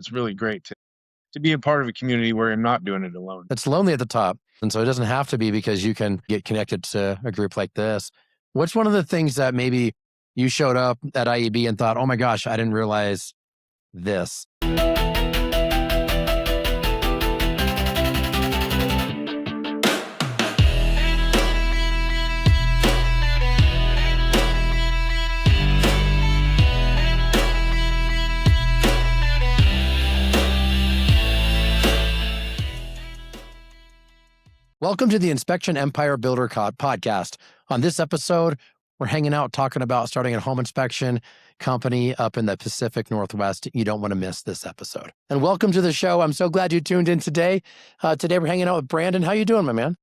It's really great to be a part of a community where you're not doing it alone. It's lonely at the top. And so it doesn't have to be because you can get connected to a group like this. What's one of the things that maybe you showed up at IEB and thought, oh my gosh, I didn't realize this? Welcome to the Inspection Empire Builder podcast. On this episode, we're hanging out talking about starting a home inspection company up in the Pacific Northwest. You don't want to miss this episode. And welcome to the show. I'm so glad you tuned in today. Today we're hanging out with Brandon. How you doing, my man?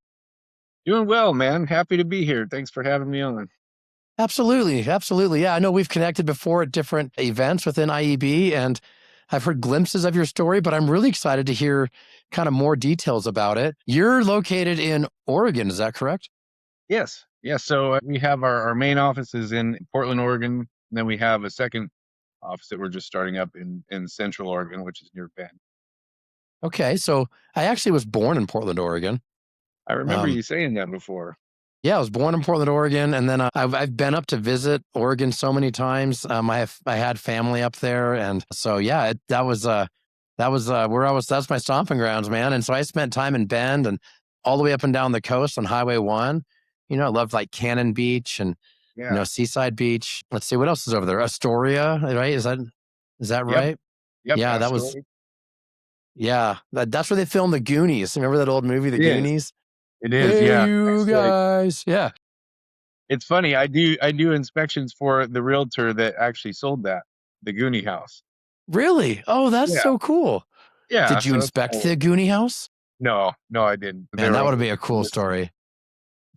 Doing well, man. Happy to be here. Thanks for having me on. Absolutely. Absolutely. Yeah, I know we've connected before at different events within IEB, and I've heard glimpses of your story, but I'm really excited to hear kind of more details about it. You're located in Oregon, is that correct? Yes. Yeah. So we have our main office is in Portland, Oregon. And then we have a second office that we're just starting up in Central Oregon, which is near Bend. Okay. So I actually was born in Portland, Oregon. I remember you saying that before. Yeah, I was born in Portland, Oregon, and then I've been up to visit Oregon so many times. I had family up there, and so yeah, that was where I was. That's my stomping grounds, man. And so I spent time in Bend and all the way up and down the coast on Highway 1. You know, I loved like Cannon Beach and Seaside Beach. Let's see what else is over there. Astoria, right? Is that right? Yep. Yeah, that was. Yeah, that's where they filmed the Goonies. Remember that old movie, The Goonies? It is, hey, yeah. You guys, yeah. It's funny. I do inspections for the realtor that actually sold the Goonie house. Really? Oh, that's so cool. Yeah. Did you inspect the Goonie house? No, I didn't. Man, that would be a cool story.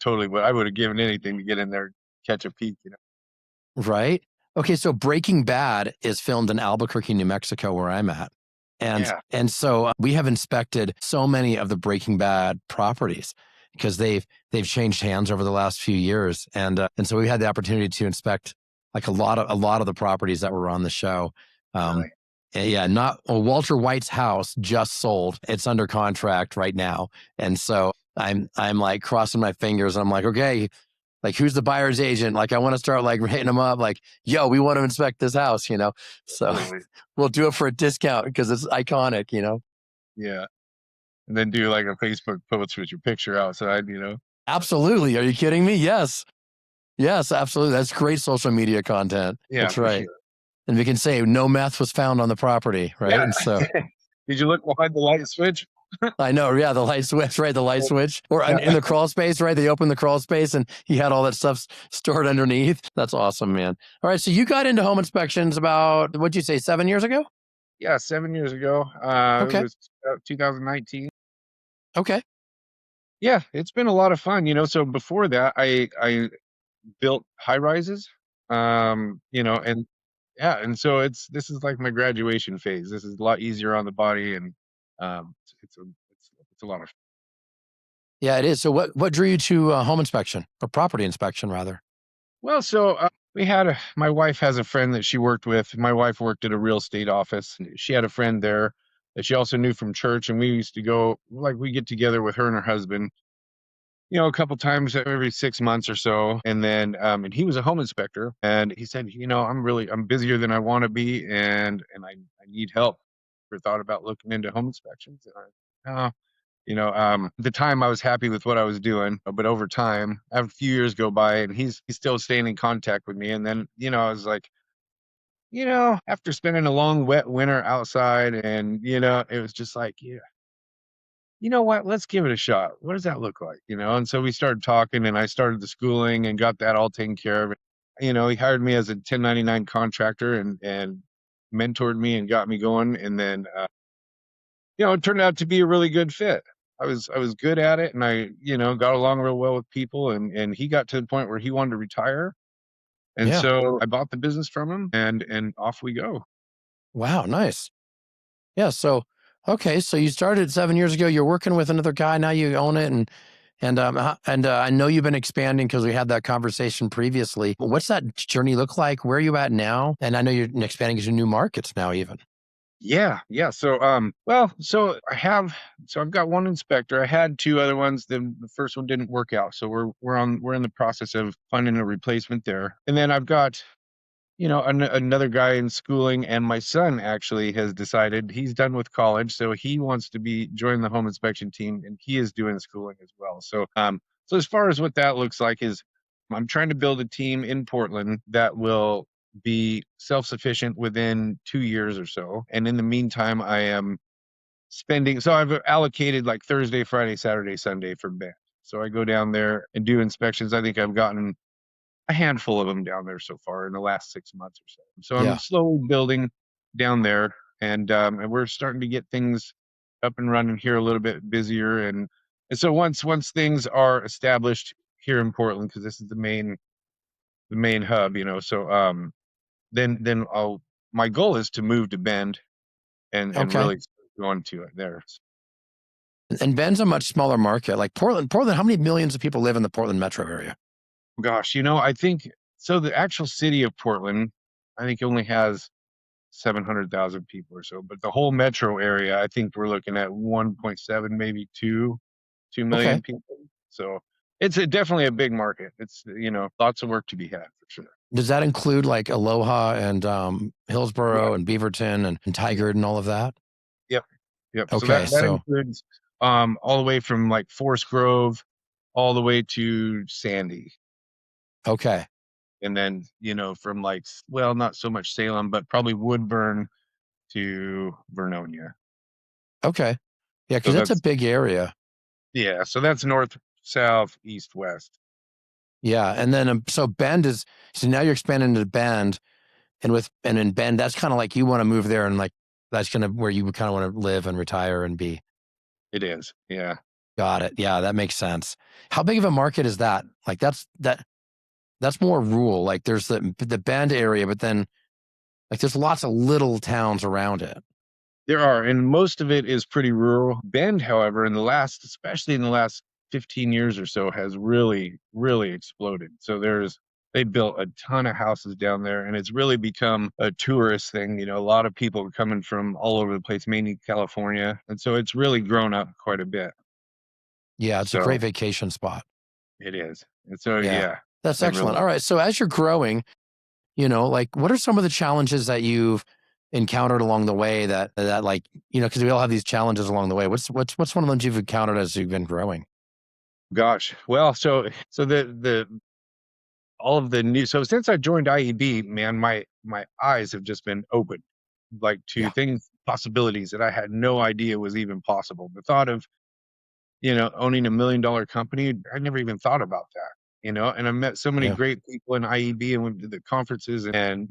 Totally. I would have given anything to get in there, catch a peek, Right? Okay, so Breaking Bad is filmed in Albuquerque, New Mexico, where I'm at. And so we have inspected so many of the Breaking Bad properties because they've changed hands over the last few years, and so we had the opportunity to inspect like a lot of the properties that were on the show. Really? Yeah, Walter White's house just sold; it's under contract right now, and so I'm like crossing my fingers, and I'm like, okay, like who's the buyer's agent? Like I want to start like hitting them up, like, yo, we want to inspect this house, So we'll do it for a discount because it's iconic, Yeah. And then do like a Facebook post with your picture outside, Absolutely. Are you kidding me? Yes. Yes, absolutely. That's great social media content. Yeah, that's right. Sure. And we can say no meth was found on the property, right? Yeah. And so did you look behind the light switch? I know. Yeah. The light switch, right? The light switch or in the crawl space, right? They opened the crawl space and he had all that stuff stored underneath. That's awesome, man. All right. So you got into home inspections about, what'd you say, 7 years ago? Yeah. 7 years ago. Okay. It was 2019. Okay. Yeah. It's been a lot of fun, So before that, I built high rises, and so this is like my graduation phase. This is a lot easier on the body, and it's a lot of fun. Yeah, it is. So what drew you to home inspection or property inspection rather? Well, so my wife has a friend that she worked with. My wife worked at a real estate office. She had a friend there that she also knew from church, and we used to go, like, we get together with her and her husband, a couple times every 6 months or so. And then, and he was a home inspector, and he said, I'm busier than I want to be, and I need help. Ever thought about looking into home inspections? And at the time I was happy with what I was doing, but over time, after a few years go by, and he's still staying in contact with me. And then, I was like, after spending a long, wet winter outside, and, it was just like, yeah, you know what, let's give it a shot. What does that look like? And so we started talking, and I started the schooling and got that all taken care of. He hired me as a 1099 contractor and mentored me and got me going. And then, it turned out to be a really good fit. I was good at it, and I, got along real well with people, and he got to the point where he wanted to retire. And so I bought the business from him, and off we go. Wow. Nice. Yeah. So, okay. So you started 7 years ago, you're working with another guy. Now you own it. And I know you've been expanding because we had that conversation previously. What's that journey look like? Where are you at now? And I know you're expanding into new markets now even. Yeah, yeah. So, well, so I've got one inspector. I had two other ones. Then the first one didn't work out. So we're in the process of finding a replacement there. And then I've got, another guy in schooling, and my son actually has decided he's done with college, so he wants to be join the home inspection team, and he is doing schooling as well. So as far as what that looks like is, I'm trying to build a team in Portland that will be self-sufficient within 2 years or so. And in the meantime, I am spending. So I've allocated like Thursday, Friday, Saturday, Sunday for band. So I go down there and do inspections. I think I've gotten a handful of them down there so far in the last 6 months or so. So I'm Yeah. slowly building down there, and we're starting to get things up and running here a little bit busier. And so once things are established here in Portland, because this is the main hub, so then I'll my goal is to move to Bend and Okay. really go into it there. And Ben's a much smaller market. Like Portland, how many millions of people live in the Portland metro area? Gosh, I think so. The actual city of Portland, I think only has 700,000 people or so, but the whole metro area, I think we're looking at 1.7, maybe 2 Okay. million people. So it's definitely a big market. It's, lots of work to be had for sure. Does that include like Aloha and Yeah. Hillsboro and Beaverton and Yep. Tigard and all of that? Yep. Yep. So Okay. that So, includes all the way from like Forest Grove all the way to Sandy. okay. And then, from like, well, not so much Salem, but probably Woodburn to Vernonia. Okay. Yeah. So Cause that's a that's, big area. yeah. So that's north, south, east, west. Yeah. And then, so so now you're expanding to Bend and in Bend, that's kind of like you want to move there and like, that's kind of where you would kind of want to live and retire and be. It is. Yeah. Got it. Yeah. That makes sense. How big of a market is that? Like that's more rural. Like there's the Bend area, but then like there's lots of little towns around it. There are, and most of it is pretty rural. Bend, however, especially in the last 15 years or so, has really, really exploded. So they built a ton of houses down there, and it's really become a tourist thing. A lot of people are coming from all over the place, mainly California. And so it's really grown up quite a bit. Yeah, it's a great So vacation spot. it is. And so, Yeah. yeah, That's I really excellent. All like right. So as you're growing, like what are some of the challenges that you've encountered along the way that like, because we all have these challenges along the way. What's one of them you've encountered as you've been growing? Gosh. Well, so the all of the new so since I joined IEB, man, my eyes have just been open, like to Yeah. things, possibilities that I had no idea was even possible. The thought of, owning $1 million company, I never even thought about that. And I met so many Yeah. great people in IEB, and went to the conferences and,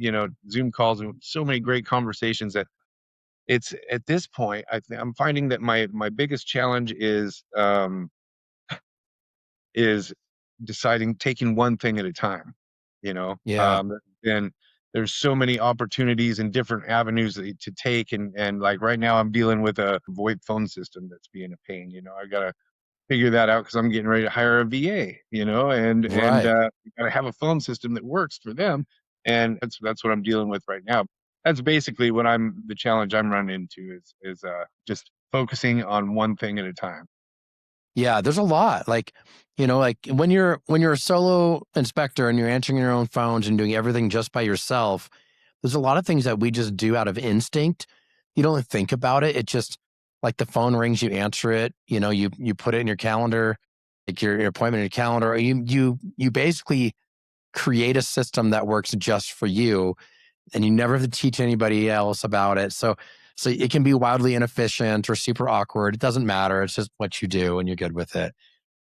Zoom calls, and so many great conversations that it's at this point, I'm finding that my biggest challenge is deciding, taking one thing at a time, you know? Yeah. And there's so many opportunities and different avenues to take. And like right now I'm dealing with a VoIP phone system that's being a pain. I gotta figure that out because I'm getting ready to hire a VA, and Right. you gotta have a phone system that works for them. And that's what I'm dealing with right now. That's basically the challenge I'm running into is just focusing on one thing at a time. Yeah, there's a lot. Like when you're a solo inspector and you're answering your own phones and doing everything just by yourself, there's a lot of things that we just do out of instinct. You don't think about it. It just like the phone rings, you answer it, you put it in your calendar, like your appointment in your calendar. You basically create a system that works just for you and you never have to teach anybody else about it. So it can be wildly inefficient or super awkward. It doesn't matter. It's just what you do and you're good with it.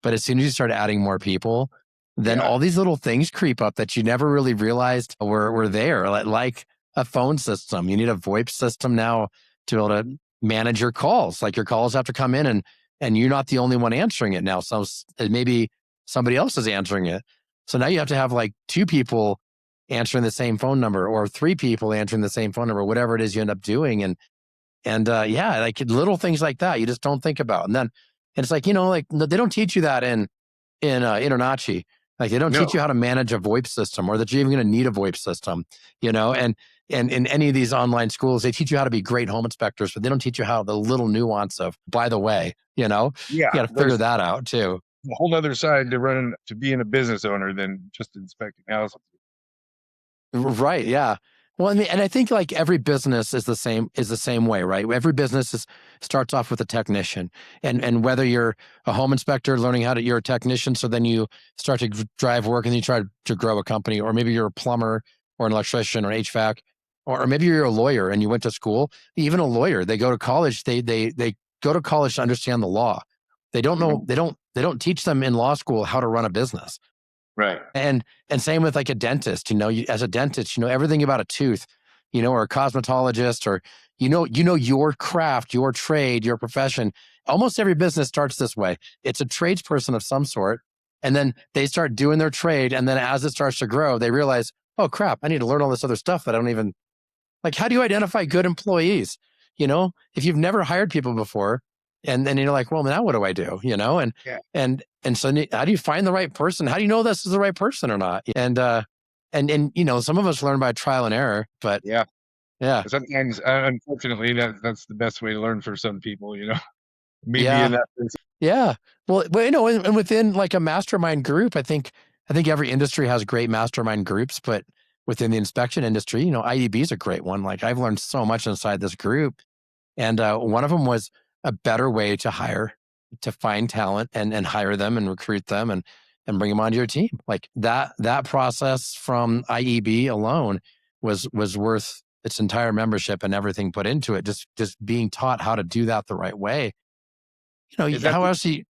But as soon as you start adding more people, then Yeah. all these little things creep up that you never really realized were there. Like a phone system. You need a VoIP system now to be able to manage your calls. Like your calls have to come in and you're not the only one answering it now. So maybe somebody else is answering it. So now you have to have like two people answering the same phone number or three people answering the same phone number, whatever it is you end up doing. And yeah, like little things like that you just don't think about. And it's like, like they don't teach you that in Internachi. Like they don't teach No. you how to manage a VoIP system or that you're even going to need a VoIP system, and And in any of these online schools, they teach you how to be great home inspectors, but they don't teach you how the little nuance of, by the way, you Yeah, got to figure there's that out too. a whole other side to running to being a business owner than just inspecting houses. Right. Yeah. Well, I mean, and I think like every business is the same way, right? Every business starts off with a technician, and whether you're a home inspector learning how to, you're a technician, so then you start to drive work and you try to grow a company, or maybe you're a plumber or an electrician or HVAC, or maybe you're a lawyer and you went to school. Even a lawyer, they go to college. They go to college to understand the law. They don't know. Mhm. They don't teach them in law school how to run a business. Right. And same with like a dentist, as a dentist, you know everything about a tooth, or a cosmetologist, or your craft, your trade, your profession. Almost every business starts this way. It's a tradesperson of some sort, and then they start doing their trade, and then as it starts to grow, they realize, oh crap, I need to learn all this other stuff that I don't even like. How do you identify good employees? If you've never hired people before, and then you're like, well, now what do I do? Yeah. And so how do you find the right person? How do you know this is the right person or not? And some of us learn by trial and error, but Yeah. yeah, Sometimes, unfortunately, that's the best way to learn for some people. Me being yeah, that person. yeah. Well, and within like a mastermind group, I think every industry has great mastermind groups, but within the inspection industry, IEB is a great one. Like I've learned so much inside this group. And one of them was a better way to find talent and hire them and recruit them and bring them onto your team. Like that process from IEB alone was worth its entire membership and everything put into it. Just being taught how to do that the right way. Is that How else you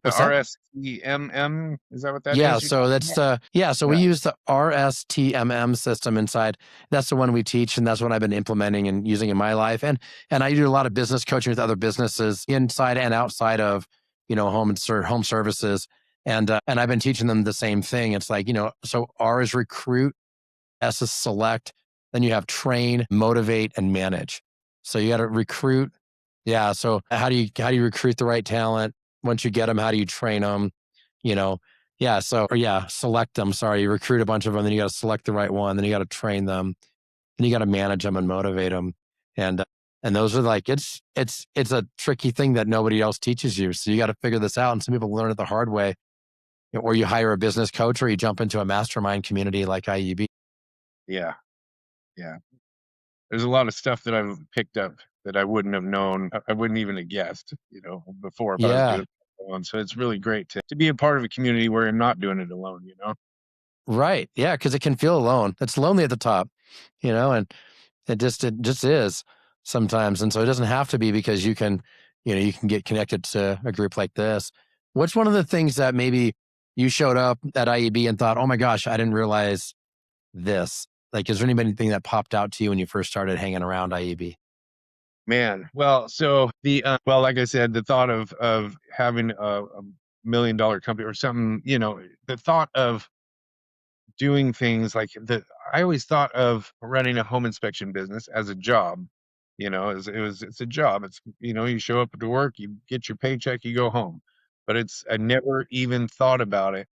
the what's that? RSTMM? Is that what that Yeah, is you're so talking that's about? so we Yeah. use the RSTMM system inside. That's the one we teach, and that's what I've been implementing and using in my life. And I do a lot of business coaching with other businesses inside and outside of home services, and I've been teaching them the same thing. It's like so R is recruit, S is select, then you have train, motivate, and manage. So you got to recruit. Yeah. So how do you recruit the right talent? Once you get them, how do you train them? You know, yeah. So or yeah, select them. Sorry, you recruit a bunch of them, then you got to select the right one, then you got to train them, then you got to manage them and motivate them, and those are like it's a tricky thing that nobody else teaches you. So you got to figure this out, and some people learn it the hard way, or you hire a business coach, or you jump into a mastermind community like IEB. Yeah. Yeah. There's a lot of stuff that I've picked up that I wouldn't have known. I wouldn't even have guessed, before if I was doing Yeah. it alone. So it's really great to be a part of a community where I'm not doing it alone. Right. Yeah, because it can feel alone. It's lonely at the top, and it just is sometimes. And so it doesn't have to be, because you can get connected to a group like this. What's one of the things that maybe you showed up at IEB and thought, oh my gosh, I didn't realize this? Like, is there anything that popped out to you when you first started hanging around IEB? Man, well, so like I said, the thought of having a $1 million company or something, the thought of doing things like that. I always thought of running a home inspection business as a job. It's a job. You show up to work, you get your paycheck, you go home. But I never even thought about it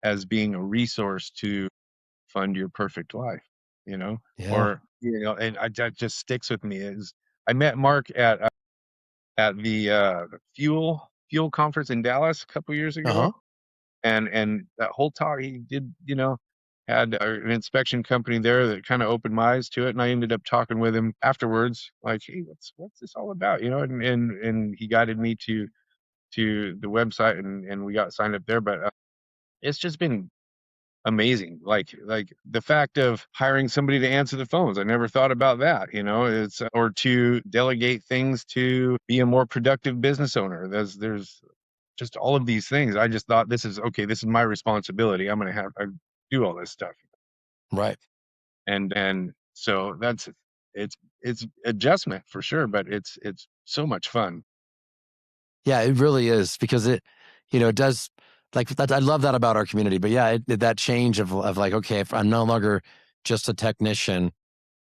as being a resource to fund your perfect life, you know, Yeah. or and that just sticks with me. Is I met Mark at the fuel conference in Dallas a couple years Uh ago, huh. and that whole talk he did, had an inspection company there that kind of opened my eyes to it, and I ended up talking with him afterwards, like, hey, what's this all about, and he guided me to the website, and we got signed up there, but it's just been amazing. Like the fact of hiring somebody to answer the phones. I never thought about that, it's or to delegate things to be a more productive business owner. There's just all of these things. I just thought this is okay, this is my responsibility. I'm going to have to do all this stuff. Right. And so it's adjustment for sure, but it's so much fun. Yeah, it really is, because it does, like that. I love that about our community. But yeah, that change of like, okay, if I'm no longer just a technician,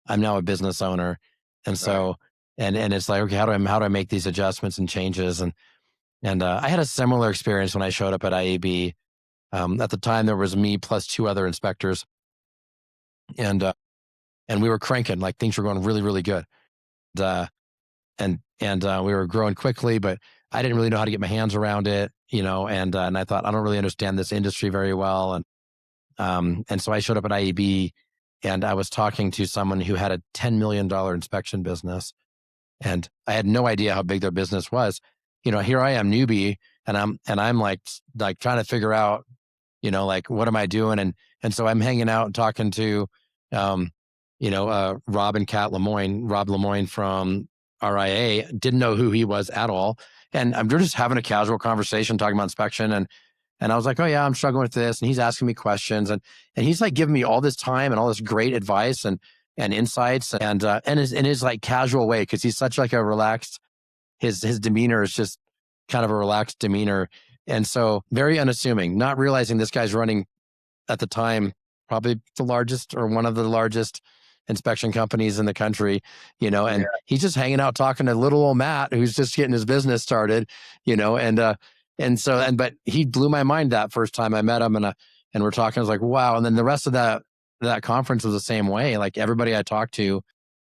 I'm now a business owner, and Right. so and it's like, okay, how do I make these adjustments and changes? And I had a similar experience when I showed up at IAB. At the time, there was me plus two other inspectors, and and we were cranking, like things were going really, really good. Uh, and we were growing quickly, but I didn't really know how to get my hands around it, and I thought I don't really understand this industry very well, and so I showed up at IEB, and I was talking to someone who had a $10 million inspection business, and I had no idea how big their business was. Here I am, newbie, and I'm like trying to figure out, like what am I doing? And so I'm hanging out and talking to, um, Rob and Kat Lemoyne, Rob Lemoyne from RIA, didn't know who he was at all. And we're just having a casual conversation talking about inspection. And I was like, oh yeah, I'm struggling with this. And he's asking me questions, and he's like giving me all this time and all this great advice and insights, and in his like casual way, because he's such like a relaxed, his demeanor is just kind of a relaxed demeanor. And so very unassuming, not realizing this guy's running at the time probably the largest or one of the largest inspection companies in the country, Yeah. and he's just hanging out talking to little old Matt who's just getting his business started, but he blew my mind that first time I met him, and we're talking. I was like, wow. And then the rest of that conference was the same way. Like everybody I talked to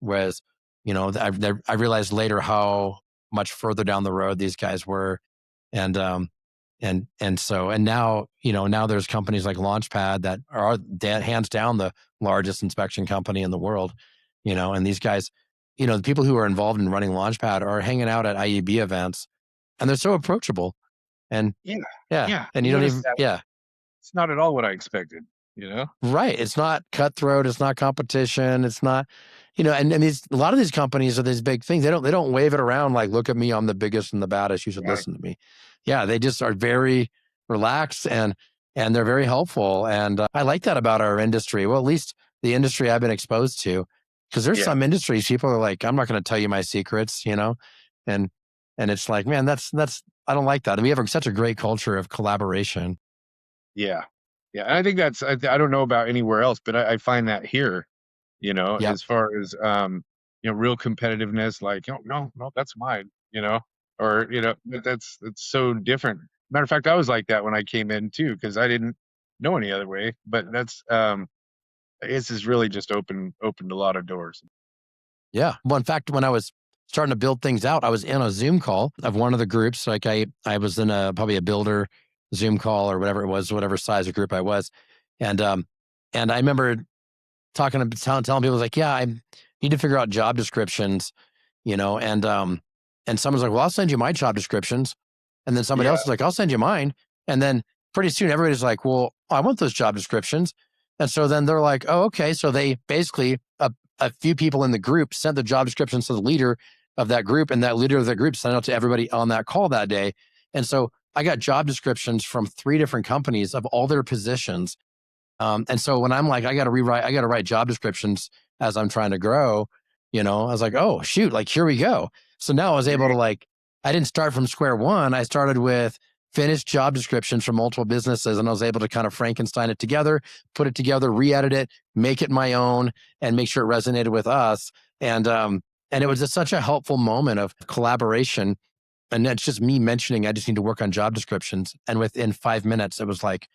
was, I realized later how much further down the road these guys were, and now there's companies like Launchpad that are hands down the largest inspection company in the world, and these guys, the people who are involved in running Launchpad are hanging out at IEB events, and they're so approachable, and Yeah. yeah, Yeah. and I you don't noticed even that. yeah. It's not at all what I expected, you know? Right. It's not cutthroat. It's not competition. It's not, and these a lot of these companies are these big things. They don't wave it around like, look at me, I'm the biggest and the baddest. You should Right. listen to me. Yeah, they just are very relaxed and they're very helpful. And I like that about our industry. Well, at least the industry I've been exposed to, because there's Yeah. some industries people are like, I'm not going to tell you my secrets, and it's like, man, that's I don't like that. And we have such a great culture of collaboration. Yeah. Yeah. And I think I don't know about anywhere else, but I find that here, Yep. as far as, real competitiveness, like, oh, no, no, that's mine, or, that's so different. Matter of fact, I was like that when I came in too, because I didn't know any other way, but this has really just opened a lot of doors. Yeah. Well, in fact, when I was starting to build things out, I was in a Zoom call of one of the groups. Like I was in probably a builder Zoom call or whatever it was, whatever size of group I was. And I remember telling people like, yeah, I need to figure out job descriptions, you know, and, um, and someone's like, well, I'll send you my job descriptions. And then somebody Yeah. else is like, I'll send you mine. And then pretty soon everybody's like, well, I want those job descriptions. And so then they're like, oh, okay. So they basically, a few people in the group sent the job descriptions to the leader of that group, and that leader of the group sent out to everybody on that call that day. And so I got job descriptions from 3 different companies of all their positions, and so when I'm like, I got to write job descriptions as I'm trying to grow, I was like, oh, shoot, like, here we go. So now I was able to, like, I didn't start from square one. I started with finished job descriptions from multiple businesses, and I was able to kind of Frankenstein it together, put it together, re-edit it, make it my own, and make sure it resonated with us. And it was just such a helpful moment of collaboration. And that's just me mentioning I just need to work on job descriptions. And within 5 minutes, it was like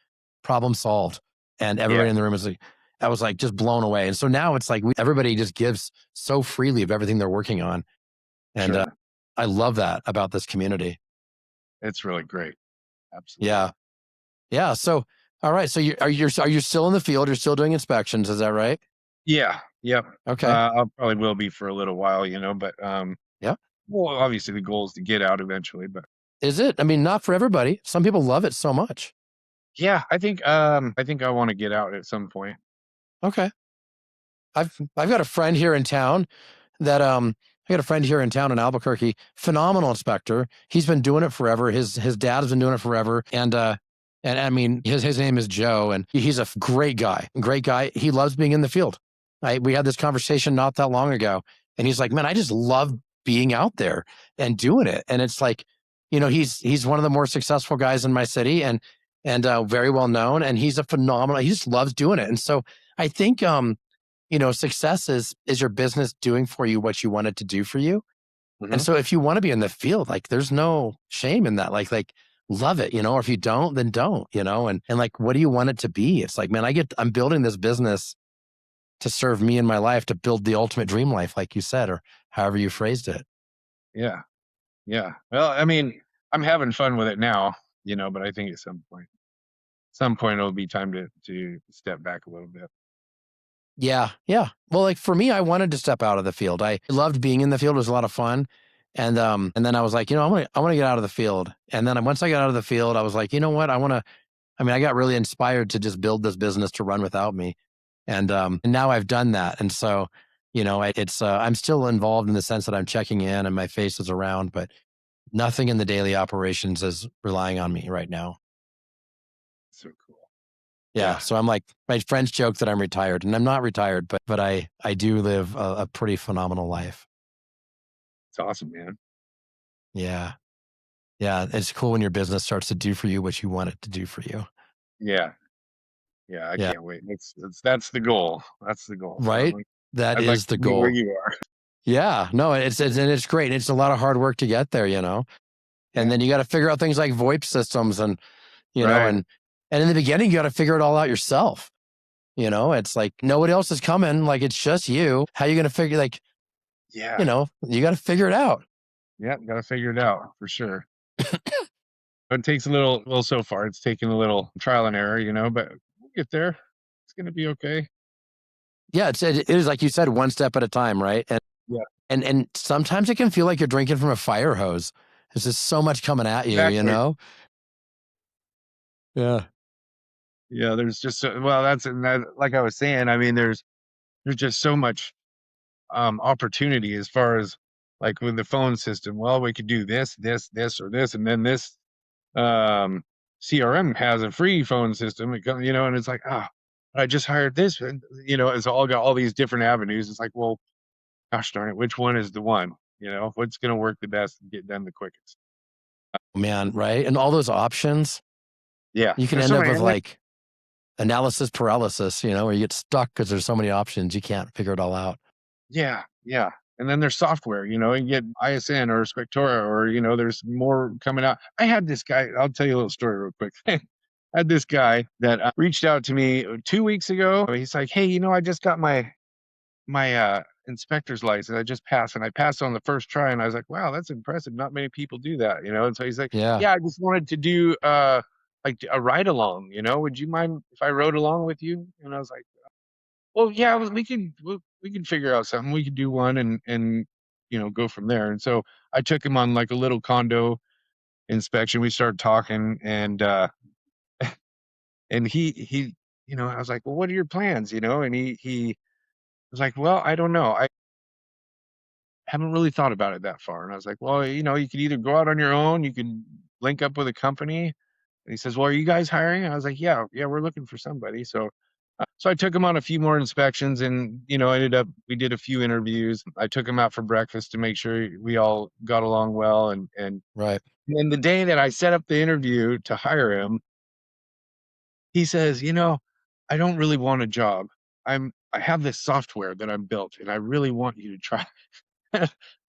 problem solved. And Yeah. everybody in the room was like, I was like just blown away. And so now it's like everybody just gives so freely of everything they're working on. And Sure. I love that about this community. It's really great. Absolutely. Yeah. Yeah. So, all right. So are you still in the field? You're still doing inspections. Is that right? Yeah. Yep. Okay. I probably will be for a little while, but, Yeah. well, obviously the goal is to get out eventually, but Is it? I mean, not for everybody. Some people love it so much. yeah, I think I wanna get out at some point. Okay. I've got a friend here in town that I got a friend here in town in Albuquerque, phenomenal inspector. He's been doing it forever. His dad has been doing it forever, and I mean his name is Joe, and he's a great guy. Great guy. He loves being in the field. We had this conversation not that long ago, and he's like, "Man, I just love being out there and doing it." And it's like, he's one of the more successful guys in my city, and very well known, and he's a phenomenal. He just loves doing it, and so I think success is your business doing for you what you want it to do for you. And Mhm. so if you want to be in the field, like there's no shame in that. Like love it, or if you don't, then don't, and like what do you want it to be? It's like, man, I'm building this business to serve me in my life to build the ultimate dream life, like you said, or however you phrased it. Yeah. Yeah. Well, I mean, I'm having fun with it now, but I think at some point it'll be time to step back a little bit. Yeah, yeah. Well, like for me, I wanted to step out of the field. I loved being in the field; it was a lot of fun. And then I was like, I want to get out of the field. And then once I got out of the field, I was like, you know what, I want to. I mean, I got really inspired to just build this business to run without me, and now I've done that. And so, it's I'm still involved in the sense that I'm checking in and my face is around, but nothing in the daily operations is relying on me right now. So cool. Yeah. Yeah. So I'm like, my friends joke that I'm retired, and I'm not retired, but I do live a pretty phenomenal life. It's awesome, man. Yeah. Yeah. It's cool when your business starts to do for you what you want it to do for you. Yeah. Yeah. I Yeah. can't wait. That's the goal. That's the goal. Right. That I'd like is to the be where goal. you are. Yeah. No, and it's great. It's a lot of hard work to get there, and Yeah. then you got to figure out things like VoIP systems and, you know, Right. and in the beginning, you got to figure it all out yourself. It's like nobody else is coming. Like it's just you. How you going to figure, like, Yeah. you got to figure it out. Yeah. Got to figure it out for sure. It takes a little, well, so far it's taken a little trial and error, but we'll get there. It's going to be okay. Yeah, it is like you said, one step at a time, right? Yeah. And sometimes it can feel like you're drinking from a fire hose. There's just so much coming at you, Exactly. Yeah. Yeah. There's just, well, and that, like I was saying, I mean, there's just so much opportunity as far as like with the phone system. Well, we could do this, or this, and then this um, CRM has a free phone system. And it's like, I just hired this, and it's all got all these different avenues. It's like, well, gosh darn it, which one is the one? What's going to work the best and get done the quickest? Man, right? And all those options, Yeah, you can there's end so up many. with And then, like analysis paralysis, where you get stuck because there's so many options. You can't figure it all out. yeah, yeah. And then there's software, you get ISN or Spectora, or there's more coming out. I had this guy. I'll tell you a little story real quick. I had this guy that reached out to me 2 weeks ago. He's like, "Hey, I just got my inspector's license. I just passed, and I passed on the first try." And I was like, "Wow, that's impressive. Not many people do that." And so he's like, Yeah. "Yeah, I just wanted to do like a ride along. Would you mind if I rode along with you?" And I was like, "Well, yeah, we can figure out something. We could do one and go from there." And so I took him on like a little condo inspection. We started talking, and he I was like, "Well, what are your plans?" And he was like, "Well, I don't know. I haven't really thought about it that far." And I was like, "Well, you could either go out on your own, you could link up with a company." And he says, "Well, are you guys hiring?" And I was like, "Yeah, yeah, we're looking for somebody." So I took him on a few more inspections, and we did a few interviews. I took him out for breakfast to make sure we all got along well. Right. And the day that I set up the interview to hire him, he says, "I don't really want a job. I have this software that I'm built, and I really want you to try."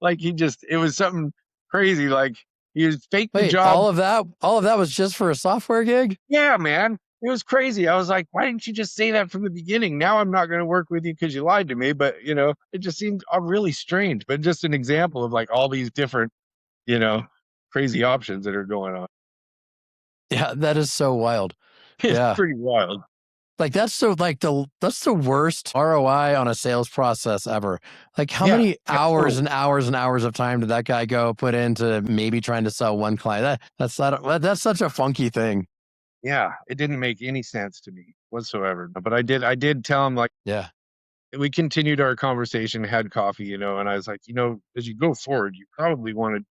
Like it was something crazy. Like he was faked the Wait, job. all of that was just for a software gig? Yeah, man. It was crazy. I was like, why didn't you just say that from the beginning? Now I'm not going to work with you because you lied to me. But, it just seemed really strange, but just an example of like all these different, you know, crazy options that are going on. Yeah, that is so wild. It's Yeah. pretty wild. Like that's the worst ROI on a sales process ever. Like how Yeah. many Yeah. hours Totally. and hours and hours of time did that guy go put into maybe trying to sell one client? That's such a funky thing. Yeah. It didn't make any sense to me whatsoever. But I did tell him, like, Yeah. we continued our conversation, had coffee, and I was like, as you go forward, you probably want to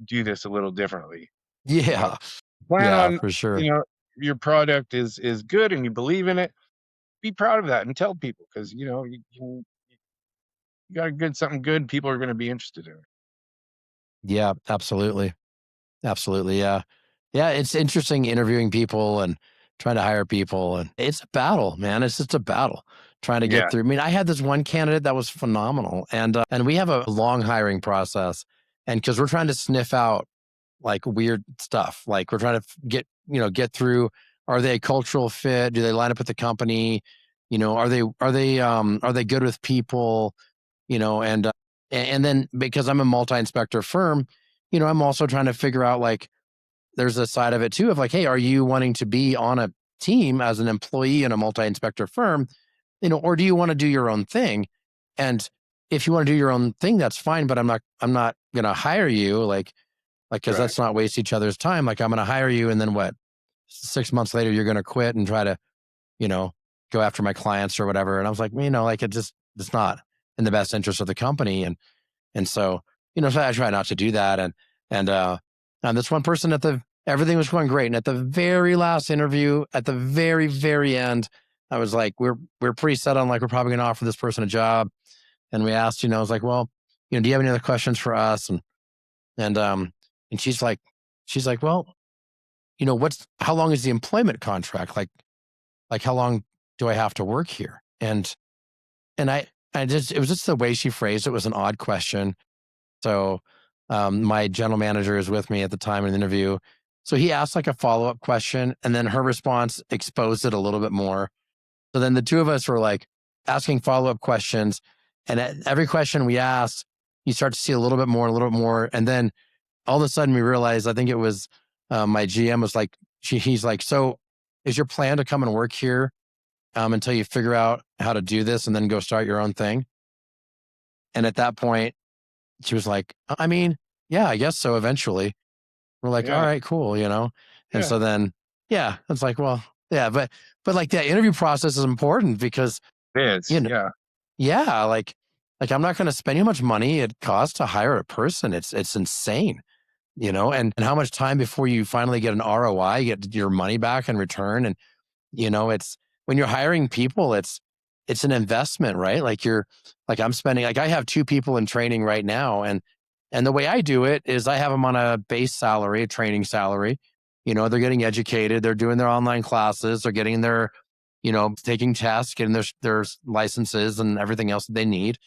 do this a little differently. You know, Yeah. plan Yeah, on, for sure. your product is good and you believe in it. Be proud of that and tell people, because you got a something good. People are going to be interested in it. Yeah, absolutely. Absolutely. Yeah. Yeah, it's interesting interviewing people and trying to hire people, and it's a battle, man. It's just a battle trying to get Yeah. through. I mean, I had this one candidate that was phenomenal, and we have a long hiring process, and because we're trying to sniff out like weird stuff, like we're trying to get through. Are they a cultural fit? Do they line up with the company? Are they good with people? And then because I'm a multi-inspector firm, I'm also trying to figure out, like, there's a side of it too of like, hey, are you wanting to be on a team as an employee in a multi-inspector firm, or do you want to do your own thing? And if you want to do your own thing, that's fine, but I'm not going to hire you, because Right. let's not waste each other's time. Like, I'm going to hire you, and then what? 6 months later, you're going to quit and try to, you know, go after my clients or whatever. And I was like, like, it's not in the best interest of the company. And so, so I try not to do that. And, and this one person everything was going great. And at the very last interview, at the very, very end, I was like, we're pretty set on, like, we're probably going to offer this person a job. And we asked, I was like, well, do you have any other questions for us? And and she's like, well, how long is the employment contract? Like how long do I have to work here? And it was just the way she phrased it was an odd question. So my general manager is with me at the time in the interview. So he asked like a follow up question, and then her response exposed it a little bit more. So then the two of us were like asking follow up questions. And at every question we asked, you start to see a little bit more, a little bit more. And then all of a sudden we realized, I think it was my GM was like, he's like, so is your plan to come and work here until you figure out how to do this and then go start your own thing? And at that point, she was like, I mean, yeah, I guess so eventually. We're like, all Yeah. right, cool. And Yeah. so then, yeah, it's like, well, yeah, but like that interview process is important because, It is. you know, Yeah. yeah, like I'm not going to spend how much money it costs to hire a person. It's insane, and how much time before you finally get an ROI, get your money back in return. And it's when you're hiring people, it's an investment, right? Like I'm spending, like, I have two people in training right now, and the way I do it is I have them on a base salary, a training salary. They're getting educated, they're doing their online classes, they're getting their, taking tests, getting their licenses and everything else that they need.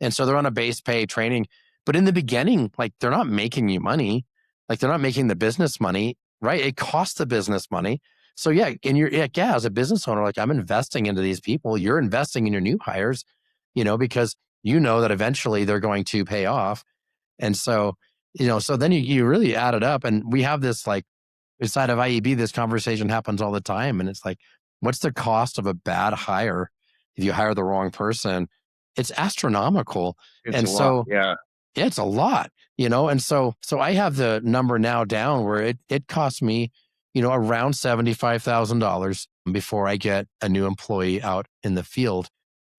And so they're on a base pay training. But in the beginning, like, they're not making you money. Like, they're not making the business money, right? It costs the business money. So yeah, and you're like, yeah, as a business owner, like, I'm investing into these people. You're investing in your new hires, because that eventually they're going to pay off. And so, so then you really add it up. And we have this, like, inside of IEB, this conversation happens all the time. And it's like, what's the cost of a bad hire if you hire the wrong person? It's astronomical. It's And a lot. so Yeah. yeah, it's a lot, and so I have the number now down where it costs me, around $75,000 before I get a new employee out in the field,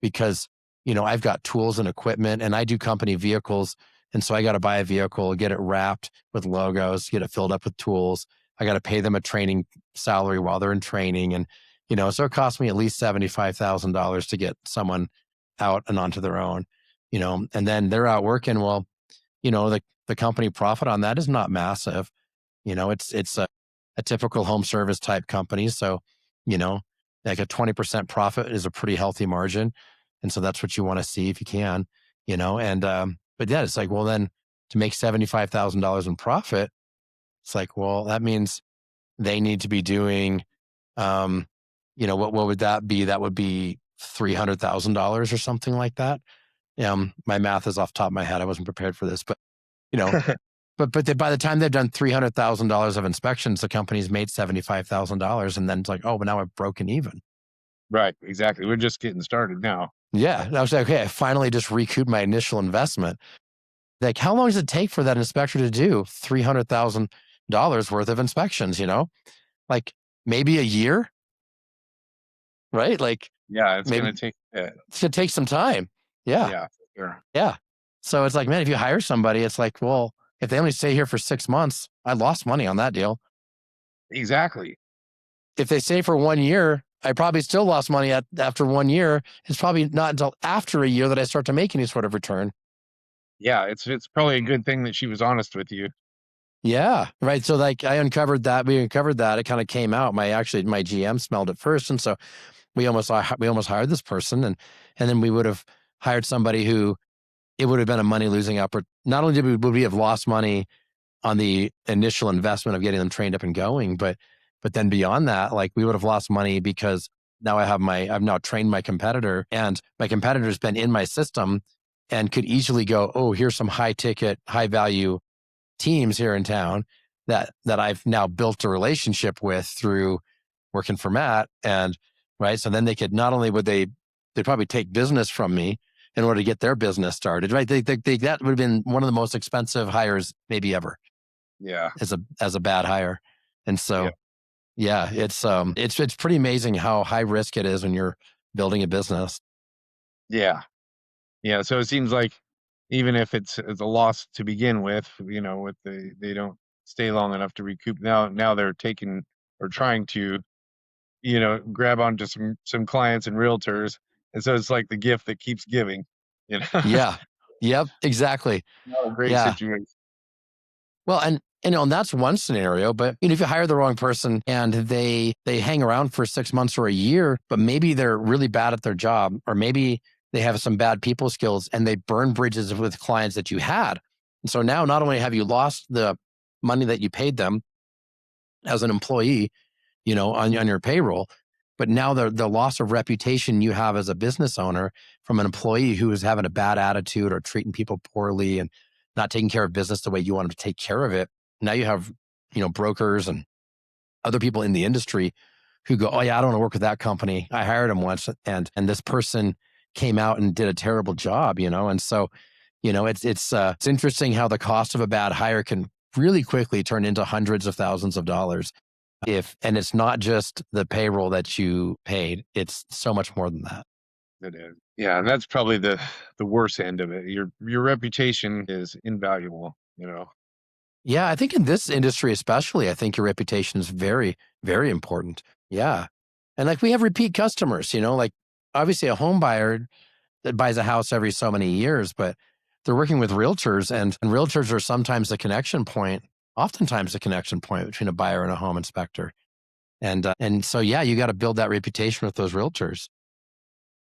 because I've got tools and equipment, and I do company vehicles, and so I got to buy a vehicle, get it wrapped with logos, get it filled up with tools. I got to pay them a training salary while they're in training, and so it costs me at least $75,000 to get someone out and onto their own. And then they're out working. Well, the company profit on that is not massive. It's a typical home service type company. So, you know, like a 20% profit is a pretty healthy margin. And so that's what you want to see if you can, but yeah, it's like, well, then to make $75,000 in profit, it's like, well, that means they need to be doing, what would that be? That would be $300,000 or something like that. My math is off the top of my head. I wasn't prepared for this, but you know, by the time they've done $300,000 of inspections, the company's made $75,000, and then it's like, oh, but now I've broken even. Right. Exactly. We're just getting started now. Yeah, and I was like, okay, I finally just recouped my initial investment. Like, how long does it take for that inspector to do $300,000 worth of inspections? Like, maybe a year, right? Like, Yeah. It's maybe going to take, it's gonna take some time. Yeah, yeah, for sure. yeah. So it's like, man, if you hire somebody, it's like, well, if they only stay here for 6 months, I lost money on that deal. Exactly. If they stay for 1 year, I probably still lost money after 1 year. It's probably not until after a year that I start to make any sort of return. Yeah. It's probably a good thing that she was honest with you. Yeah. Right. So like I uncovered that. We uncovered that. It kind of came out. My GM smelled it first. And so we almost hired this person, and then we would have hired somebody who it would have been a money losing effort. Not only would we have lost money on the initial investment of getting them trained up and going, but then beyond that, like, we would have lost money because now I've now trained my competitor, and my competitor's been in my system and could easily go, oh, here's some high ticket, high value teams here in town that I've now built a relationship with through working for Matt. And right. So then they could, not only would they'd probably take business from me in order to get their business started, right? That would have been one of the most expensive hires maybe ever Yeah. as a bad hire. And Yeah. so, yeah, it's pretty amazing how high risk it is when you're building a business. Yeah. Yeah. So it seems like even if it's a loss to begin with, with they don't stay long enough to recoup. Now they're taking or trying to, grab onto some clients and realtors. And so it's like the gift that keeps giving, you know. Yeah. Yep. Exactly. Not a great Yeah. situation. Well, and that's one scenario, but if you hire the wrong person and they hang around for 6 months or a year, but maybe they're really bad at their job, or maybe they have some bad people skills and they burn bridges with clients that you had. And so now not only have you lost the money that you paid them as an employee, on your payroll, but now the loss of reputation you have as a business owner from an employee who is having a bad attitude or treating people poorly and not taking care of business the way you want them to take care of it. Now you have, brokers and other people in the industry who go, oh yeah, I don't want to work with that company. I hired him once, and this person came out and did a terrible job, and so, it's interesting how the cost of a bad hire can really quickly turn into hundreds of thousands of dollars. And it's not just the payroll that you paid, it's so much more than that. It is. Yeah, and that's probably the worst end of it. Your reputation is invaluable. Yeah, I think in this industry especially, I think your reputation is very, very important. Yeah. And like we have repeat customers, like obviously a home buyer that buys a house every so many years, but they're working with realtors, and realtors are sometimes the connection point, oftentimes the connection point between a buyer and a home inspector. And so yeah, you got to build that reputation with those realtors.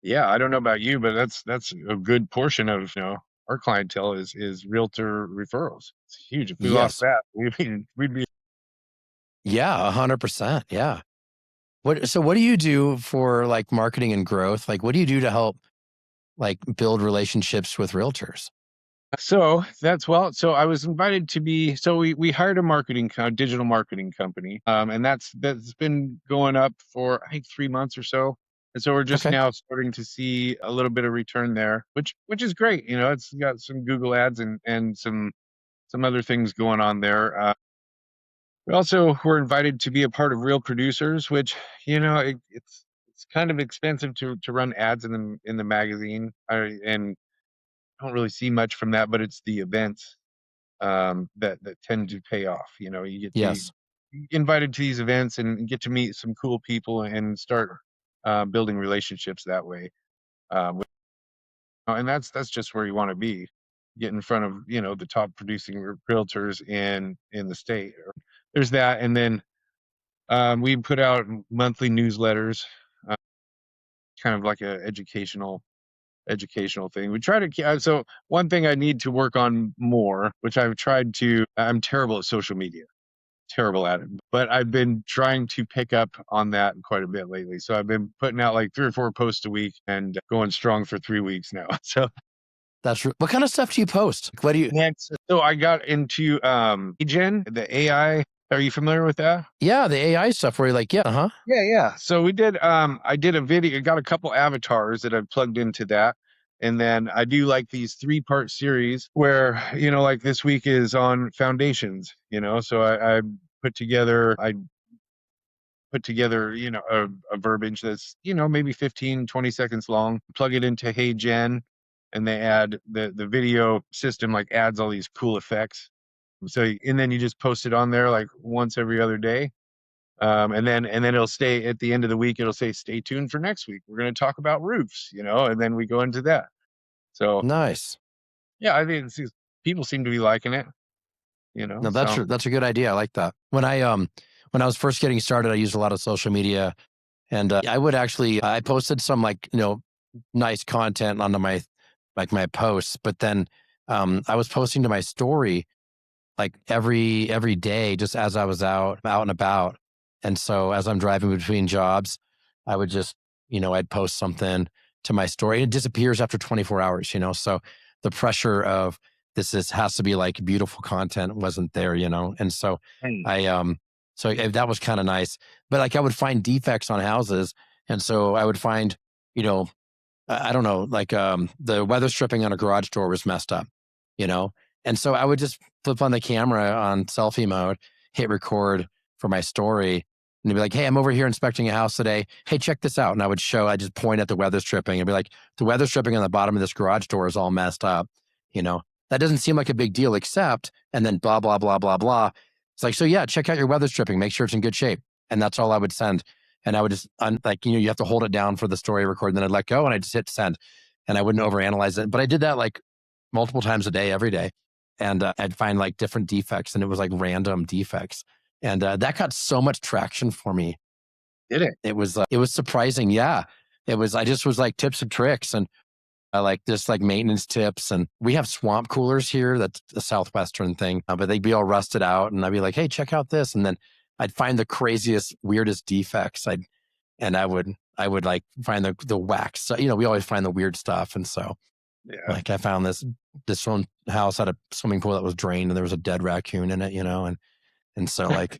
Yeah, I don't know about you, but that's a good portion of, our clientele is realtor referrals. It's huge. If we lost Yes. that, we'd be Yeah, 100%. Yeah. What do you do for like marketing and growth? Like what do you do to help like build relationships with realtors? so I was invited to be so we hired a digital marketing company. And that's been going up for I think 3 months or so. And so we're just Okay. now starting to see a little bit of return there, which is great. It's got some Google ads and some other things going on there. We also were invited to be a part of Real Producers, which it's kind of expensive to run ads in the magazine. And don't really see much from that, but it's the events that tend to pay off. You get to Yes. invited to these events and get to meet some cool people and start building relationships that way. And that's just where you want to be. Get in front of the top producing realtors in the state. There's that, and then we put out monthly newsletters, uh, kind of like a educational thing. We try to so one thing I need to work on more, which I'm terrible at social media, terrible at it, but I've been trying to pick up on that quite a bit lately. So I've been putting out like 3 or 4 posts a week and going strong for 3 weeks now. So What kind of stuff do you post? What do you next, so I got into Gen, the AI. Are you familiar with that? Yeah, the AI stuff where you're like, yeah, huh? Yeah, yeah. So I did a video, got a couple avatars that I plugged into that. And then I do like these 3-part series where, like this week is on foundations. So I put together, a verbiage that's, maybe 15, 20 seconds long, plug it into Hey Gen, and they add the video system like adds all these cool effects. So, and then you just post it on there like once every other day. And then it'll stay at the end of the week. It'll say, "Stay tuned for next week. We're going to talk about roofs," and then we go into that. So Nice. yeah, I think people seem to be liking it. No, So that's a good idea. I like that. When I was first getting started, I used a lot of social media, and I would actually I posted some like nice content onto my posts, but then I was posting to my story like every day just as I was out and about. And so as I'm driving between jobs, I would just, I'd post something to my story. It disappears after 24 hours, so the pressure of has to be like beautiful content wasn't there, and so Hey, I that was kind of nice. But like I would find defects on houses, and so I would find, you know I don't know, like the weather stripping on a garage door was messed up, you know? And so I would just flip on the camera on selfie mode, hit record for my story, and be like, hey, I'm over here inspecting a house today. Hey, check this out. And I just point at the weather stripping and be like, the weather stripping on the bottom of this garage door is all messed up, you know? That doesn't seem like a big deal, except, and then blah, blah, blah, blah, blah. It's like, so yeah, check out your weather stripping, make sure it's in good shape. And that's all I would send. And I would just you have to hold it down for the story record, and then I'd let go and I'd just hit send, and I wouldn't overanalyze it. But I did that like multiple times a day, every day, and I'd find like different defects, and it was like random defects, and that got so much traction for me. did it? It was surprising. Yeah, it was. I just was like tips and tricks, and I like just like maintenance tips. And we have swamp coolers here. That's a Southwestern thing, but they'd be all rusted out, and I'd be like, hey, check out this, and then I'd find the craziest, weirdest defects. I would like find the wax. So, we always find the weird stuff. And so Yeah. like I found this one house had a swimming pool that was drained and there was a dead raccoon in it, and so like,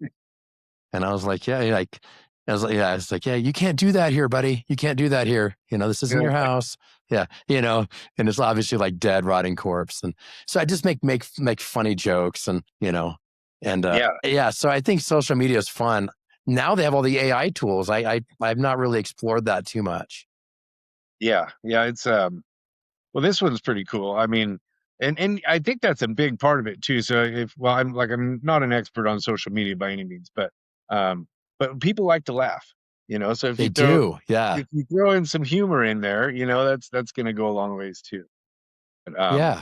and I was like, yeah, like, I was like, yeah, it's like, yeah, you can't do that here, buddy. You can't do that here. This isn't Yeah. your house. Yeah. And it's obviously like dead, rotting corpse. And so I just make funny jokes and Yeah. yeah. So I think social media is fun. Now they have all the AI tools. I've not really explored that too much. Yeah. Yeah. It's well, this one's pretty cool. I mean, and I think that's a big part of it too. So I'm not an expert on social media by any means, um but people like to laugh, so They do. Yeah. if you throw in some humor in there, that's going to go a long ways too. But Yeah.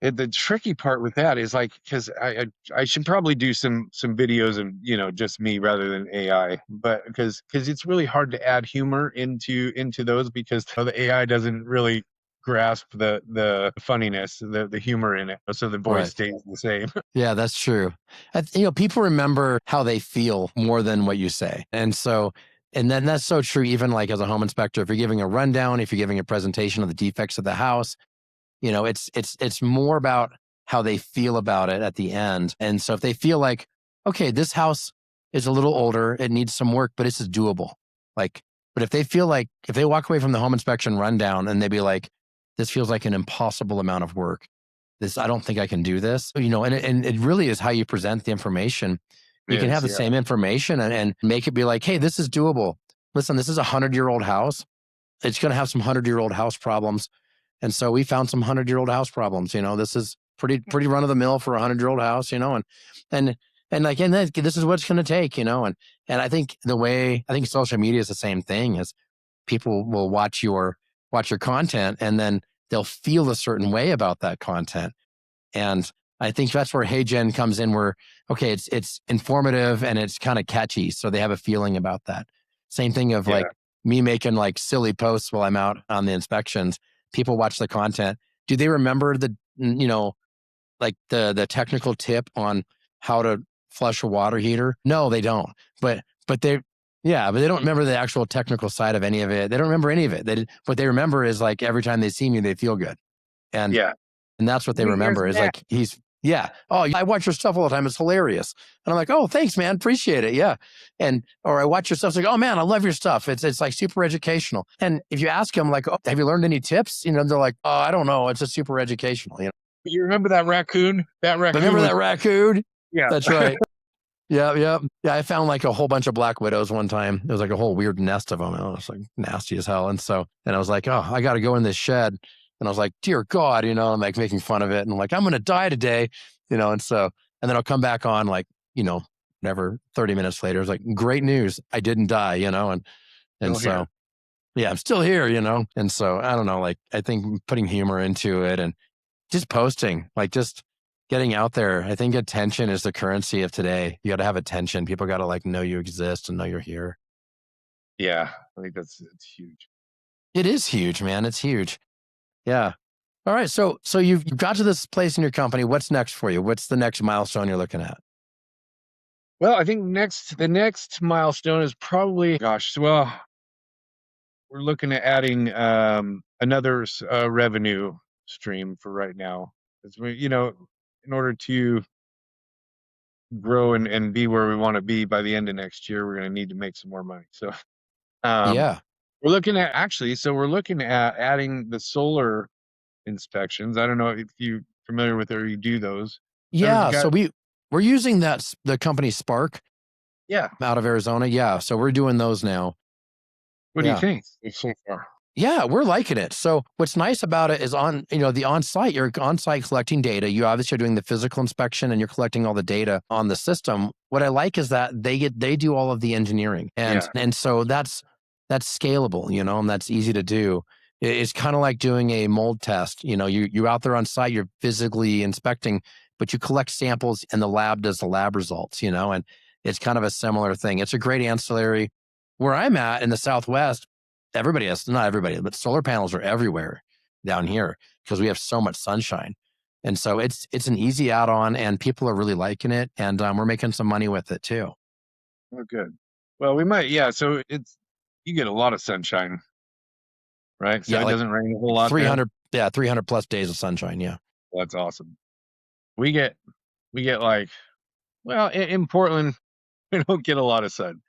the tricky part with that is like, because I should probably do some videos of just me rather than AI, but because it's really hard to add humor into those, because the AI doesn't really grasp the funniness, the humor in it, so the voice Right. stays the same. Yeah, that's true. People remember how they feel more than what you say. And then that's so true, even like as a home inspector, if you're giving a rundown, if you're giving a presentation of the defects of the house, it's more about how they feel about it at the end. And so if they feel like, okay, this house is a little older, it needs some work, but this is doable. Like, but if they feel like, if they walk away from the home inspection rundown and they be like, this feels like an impossible amount of work. I don't think I can do this. And it really is how you present the information. You can have Is the yeah, same information and make it be like, hey, this is doable. Listen, this is 100-year-old house. It's going to have some 100-year-old house problems. And so we found some 100-year-old house problems. This is pretty run of the mill for a 100-year-old house, and this is what it's going to take, and I think social media is the same thing. Is people will watch your content, and then they'll feel a certain way about that content. And I think that's where Hey Gen comes in, where, okay, it's informative and it's kind of catchy. So they have a feeling about that. Same thing of yeah, like me making like silly posts while I'm out on the inspections. People watch the content. Do they remember like the technical tip on how to flush a water heater? No, they don't. But they yeah, but they don't remember the actual technical side of any of it. They don't remember any of it. What they remember is like every time they see me, they feel good. And yeah. and that's what they Hey, here's remember is Matt. like yeah. Oh, I watch your stuff all the time. It's hilarious. And I'm like, oh, thanks, man. Appreciate it. Yeah. Or I watch your stuff. It's like, oh man, I love your stuff. It's like super educational. And if you ask them like, oh, have you learned any tips? They're like, oh, I don't know. It's just super educational. You remember that raccoon? That But raccoon remember was that raccoon? yeah. That's right. Yeah, yeah. Yeah, I found like a whole bunch of black widows one time. It was like a whole weird nest of them. It was like nasty as hell. And I was like, oh, I got to go in this shed. And I was like, dear God, I'm like making fun of it. And I'm like, I'm going to die today, and then I'll come back on like, whatever, 30 minutes later. It's like, great news. I didn't die, and Still so, here. yeah, I'm still here, And so I don't know, like, I think putting humor into it and just posting, like just getting out there. I think attention is the currency of today. You got to have attention. People got to like know you exist and know you're here. Yeah, I think it's huge. It is huge, man. It's huge. Yeah. All right. So you've got to this place in your company. What's next for you? What's the next milestone you're looking at? Well, I think the next milestone is probably, gosh, well, we're looking at adding another revenue stream for right now. As we, in order to grow and be where we want to be by the end of next year, we're going to need to make some more money. So, um, Yeah. we're looking at actually, so we're looking at adding the solar inspections. I don't know if you're familiar with or you do those. So we've Yeah. got, So we're using the company Spark yeah. out of Arizona. Yeah. So we're doing those now. What do you Yeah. think so far? Yeah, we're liking it. So what's nice about it is the on-site, you're on-site collecting data. You obviously are doing the physical inspection and you're collecting all the data on the system. What I like is that they do all of the engineering. And Yeah. and so that's scalable, and that's easy to do. It's kind of like doing a mold test. You're out there on site, you're physically inspecting, but you collect samples and the lab does the lab results, and it's kind of a similar thing. It's a great ancillary. Where I'm at in the Southwest, everybody has, not everybody, but solar panels are everywhere down here because we have so much sunshine. And so it's an easy add-on and people are really liking it. And we're making some money with it too. Oh, good. Well, we might, yeah. So you get a lot of sunshine, right? So Yeah, it like doesn't rain a whole like lot there. 300, yeah, 300 plus days of sunshine. Yeah. That's awesome. We get, we get like, well, in Portland, we don't get a lot of sun.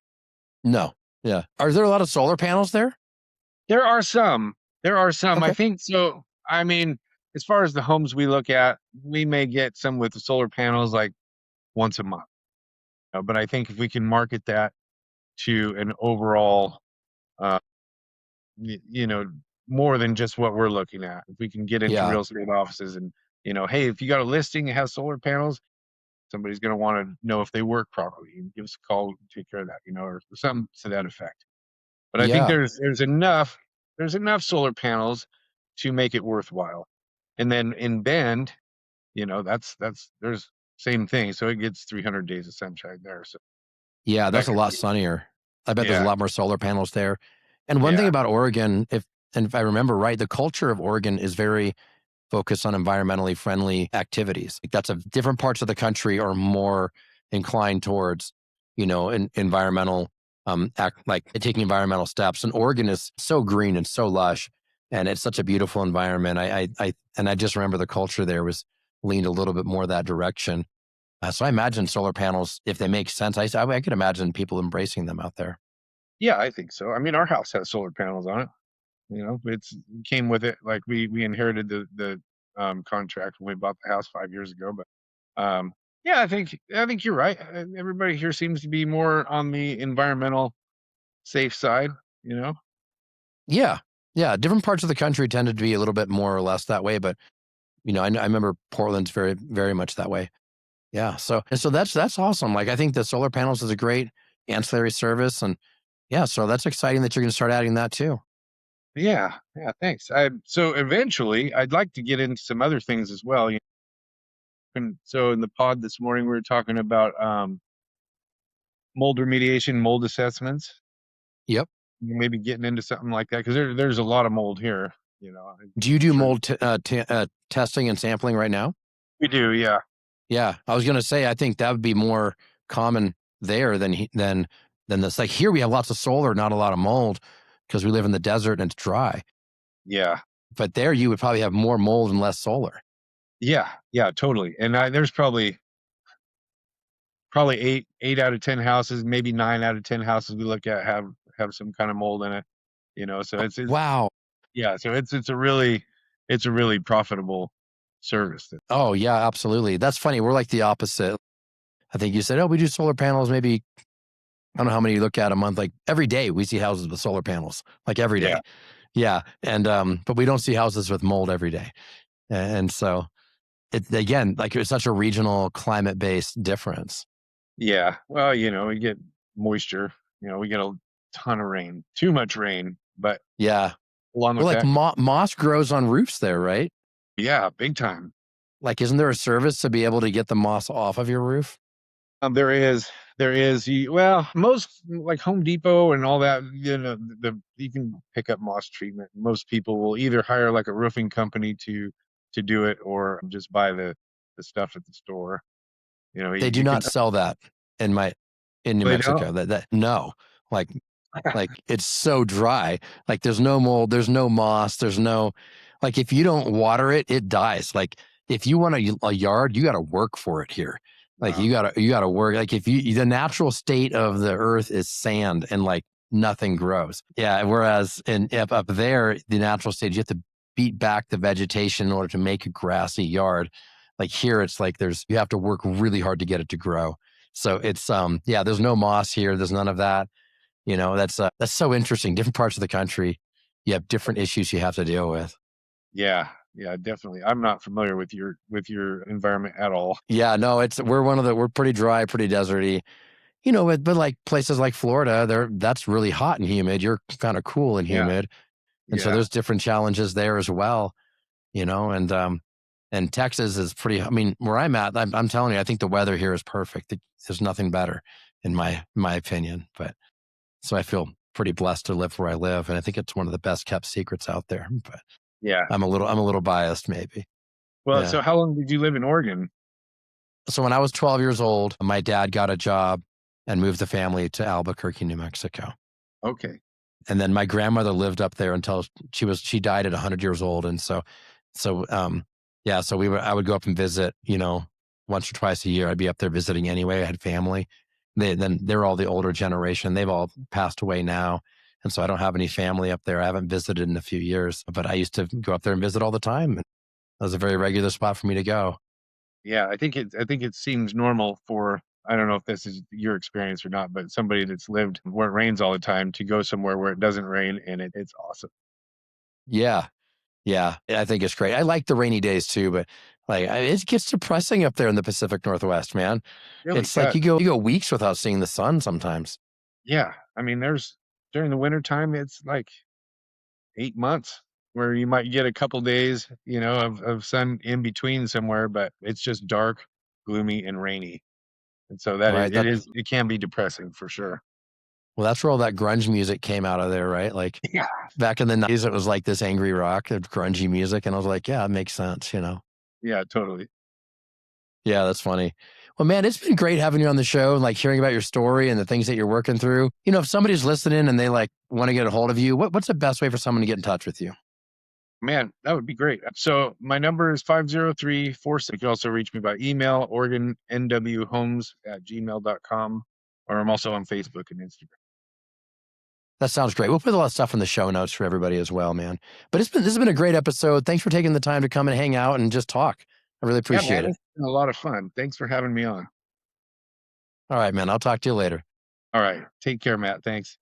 No. Yeah. Are there a lot of solar panels there? There are some. There are some. I Okay. think so. I mean, as far as the homes we look at, we may get some with the solar panels like once a month. But I think if we can market that to an overall, uh, you know, more than just what we're looking at, if we can get into Yeah. real estate offices and, hey, if you got a listing that has solar panels, somebody's going to want to know if they work properly and give us a call, take care of that, or something to that effect. But I think Yeah. there's enough solar panels to make it worthwhile. And then in Bend, that's there's same thing. So it gets 300 days of sunshine there. So Yeah. that That's a could lot be, sunnier. I bet there's a yeah, lot more solar panels there. And one thing yeah, about Oregon, if I remember right, the culture of Oregon is very focus on environmentally friendly activities. Like that's a different parts of the country are more inclined towards, environmental like taking environmental steps. And Oregon is so green and so lush, and it's such a beautiful environment. I just remember the culture there was leaned a little bit more that direction. So I imagine solar panels, if they make sense, I could imagine people embracing them out there. yeah. I think so. I mean, our house has solar panels on it. It came with it. Like we inherited the contract when we bought the house 5 years ago. But yeah, I think you're right. Everybody here seems to be more on the environmental safe side. You know. Yeah, yeah. Different parts of the country tended to be a little bit more or less that way, but I remember Portland's very, very much that way. Yeah. So that's awesome. Like I think the solar panels is a great ancillary service, and yeah, so that's exciting that you're going to start adding that too. Yeah, yeah, thanks. So eventually, I'd like to get into some other things as well. And so in the pod this morning, we were talking about mold remediation, mold assessments, Yep. maybe getting into something like that because there's a lot of mold here. Do you I'm do sure mold testing and sampling right now? we do. Yeah, Yeah, I was going to say I think that would be more common there than this. Like here, we have lots of solar, not a lot of mold because we live in the desert and it's dry. yeah, But there, you would probably have more mold and less solar. yeah, yeah, totally. And there's probably eight out of 10 houses, maybe 9 out of 10 houses we look at have some kind of mold in it. So it's Wow. yeah, so it's a really profitable service. Oh yeah, absolutely. That's funny. We're like the opposite. I think you said, oh, we do solar panels. Maybe I don't know how many you look at a month. Like every day, we see houses with solar panels. Like every Yeah, day. Yeah, and but we don't see houses with mold every day. And so it again, like it's such a regional climate based difference. yeah. Well, we get moisture. We get a ton of rain, too much rain, but Yeah. along Well, with like that, moss grows on roofs there, right? yeah, big time. Like, isn't there a service to be able to get the moss off of your roof? There is. Well, most like Home Depot and all that. You can pick up moss treatment. Most people will either hire like a roofing company to do it, or just buy the stuff at the store. They do You can. not sell that in my in New They Mexico. don't? That no, like it's so dry. Like there's no mold, there's no moss, there's no like if you don't water it, it dies. Like if you want a yard, you got to work for it here. Like Wow. you got to work. Like if you the natural state of the earth is sand and like nothing grows. Yeah. Whereas up there, the natural state you have to beat back the vegetation in order to make a grassy yard. Like here, it's like you have to work really hard to get it to grow. So it's yeah, there's no moss here. There's none of that. That's so interesting. Different parts of the country, you have different issues you have to deal with. Yeah, yeah, definitely. I'm not familiar with your environment at all. Yeah, no, we're pretty dry, pretty deserty. But like places like Florida, that's really hot and humid. You're kind of cool and Yeah, humid, and so yeah, there's different challenges there as well. And Texas is pretty. I mean, where I'm at, I'm telling you, I think the weather here is perfect. There's nothing better in my opinion. But so I feel pretty blessed to live where I live, and I think it's one of the best kept secrets out there. But yeah. I'm a little biased, maybe. Well, Yeah. so how long did you live in Oregon? So when I was 12 years old, my dad got a job and moved the family to Albuquerque, New Mexico. Okay. And then my grandmother lived up there until she died at 100 years old. And yeah, so I would go up and visit, once or twice a year. I'd be up there visiting anyway. I had family. They're all the older generation. They've all passed away now. And so I don't have any family up there. I haven't visited in a few years, but I used to go up there and visit all the time. That was a very regular spot for me to go. Yeah, I think it seems normal for, I don't know if this is your experience or not, but somebody that's lived where it rains all the time to go somewhere where it doesn't rain and it's awesome. Yeah. Yeah, I think it's great. I like the rainy days too, but it gets depressing up there in the Pacific Northwest, man. Really It's like does. you go weeks without seeing the sun sometimes. Yeah. I mean, there's during the winter time, it's like 8 months where you might get a couple days, of sun in between somewhere, but it's just dark, gloomy, and rainy. And so that is Right. it is it can be depressing for sure. Well, that's where all that grunge music came out of there, right? Like Yeah. back in the 90s, it was like this angry rock, grungy music. And I was like, yeah, it makes sense. Yeah, totally. Yeah, that's funny. Well, man, it's been great having you on the show and like hearing about your story and the things that you're working through. If somebody's listening and they like want to get a hold of you, what's the best way for someone to get in touch with you? Man, that would be great. So my number is 50346. You can also reach me by email, OregonNWHomes@gmail.com, or I'm also on Facebook and Instagram. That sounds great. We'll put a lot of stuff in the show notes for everybody as well, man. But this has been a great episode. Thanks for taking the time to come and hang out and just talk. I really Yeah, appreciate man, it. it's been a lot of fun. Thanks for having me on. All right, man. I'll talk to you later. All right. Take care, Matt. Thanks.